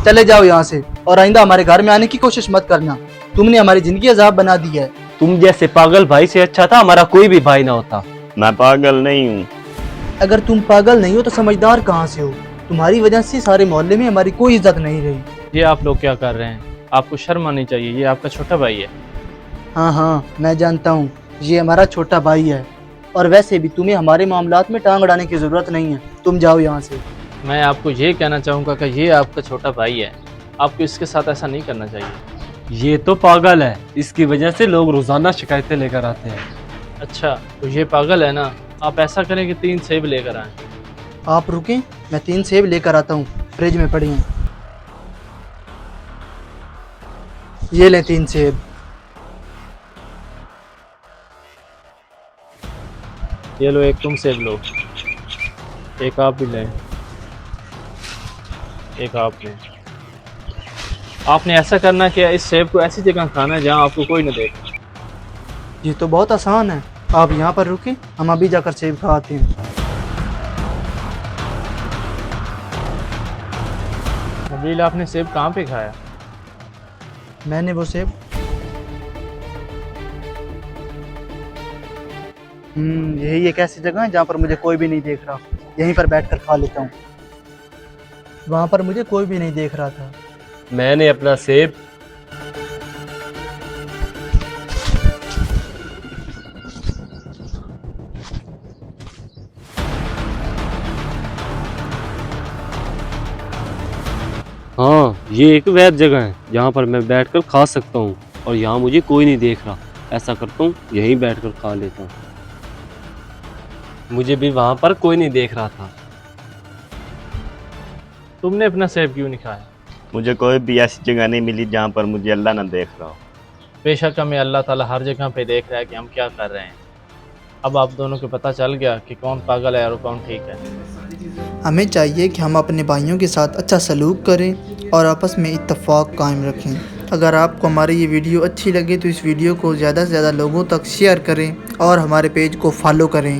चले जाओ यहाँ से और आइंदा हमारे घर में आने की कोशिश मत करना। तुमने हमारी जिंदगी अजाब बना दी है। तुम जैसे पागल भाई से अच्छा था हमारा कोई भी भाई ना होता। मैं पागल नहीं हूँ। अगर तुम पागल नहीं हो तो समझदार कहाँ से हो? तुम्हारी वजह से सारे मोहल्ले में हमारी कोई इज्जत नहीं रही। ये आप लोग क्या कर रहे हैं? आपको शर्म आनी चाहिए, ये आपका छोटा भाई है। हाँ हाँ, मैं जानता हूँ ये हमारा छोटा भाई है, और वैसे भी तुम्हें हमारे मामलात में टांग अड़ाने की जरूरत नहीं है। तुम जाओ यहाँ से। मैं आपको ये कहना चाहूँगा कि ये आपका छोटा भाई है, आपको इसके साथ ऐसा नहीं करना चाहिए। ये तो पागल है, इसकी वजह से लोग रोजाना शिकायतें लेकर आते हैं। अच्छा तो ये पागल है ना, आप ऐसा करें कि 3 सेब लेकर आएँ। आप रुकें, मैं 3 सेब लेकर आता हूँ, फ्रिज में पड़ी हैं। ये ले 3 सेब। ये लो, एक तुम सेब लो, एक आप भी लें, एक आप लें। आपने ऐसा करना कि इस सेब को ऐसी जगह खाना है जहाँ आपको कोई न देखे। ये तो बहुत आसान है, आप यहाँ पर रुकें, हम अभी जाकर सेब खाते हैं। नबील, आपने सेब कहाँ पे खाया? मैंने वो सेब यही एक ऐसी जगह है जहाँ पर मुझे कोई भी नहीं देख रहा। यहीं पर बैठकर खा लेता हूँ। वहाँ पर मुझे कोई भी नहीं देख रहा था। मैंने अपना सेब हाँ, ये एक वैध जगह है जहाँ पर मैं बैठकर खा सकता हूँ और यहाँ मुझे कोई नहीं देख रहा। ऐसा करता हूँ, यहीं बैठकर खा लेता हूँ। मुझे भी वहाँ पर कोई नहीं देख रहा था। तुमने अपना सेब क्यों नहीं खाया? मुझे कोई भी ऐसी जगह नहीं मिली जहाँ पर मुझे अल्लाह ना देख रहा हो। बेशक हमें अल्लाह ताला हर जगह पे देख रहा है कि हम क्या कर रहे हैं। अब आप दोनों को पता चल गया कि कौन पागल है और कौन ठीक है। हमें चाहिए कि हम अपने भाइयों के साथ अच्छा सलूक करें और आपस में इत्तेफाक कायम रखें। अगर आपको हमारी ये वीडियो अच्छी लगे तो इस वीडियो को ज़्यादा से ज़्यादा लोगों तक शेयर करें और हमारे पेज को फॉलो करें।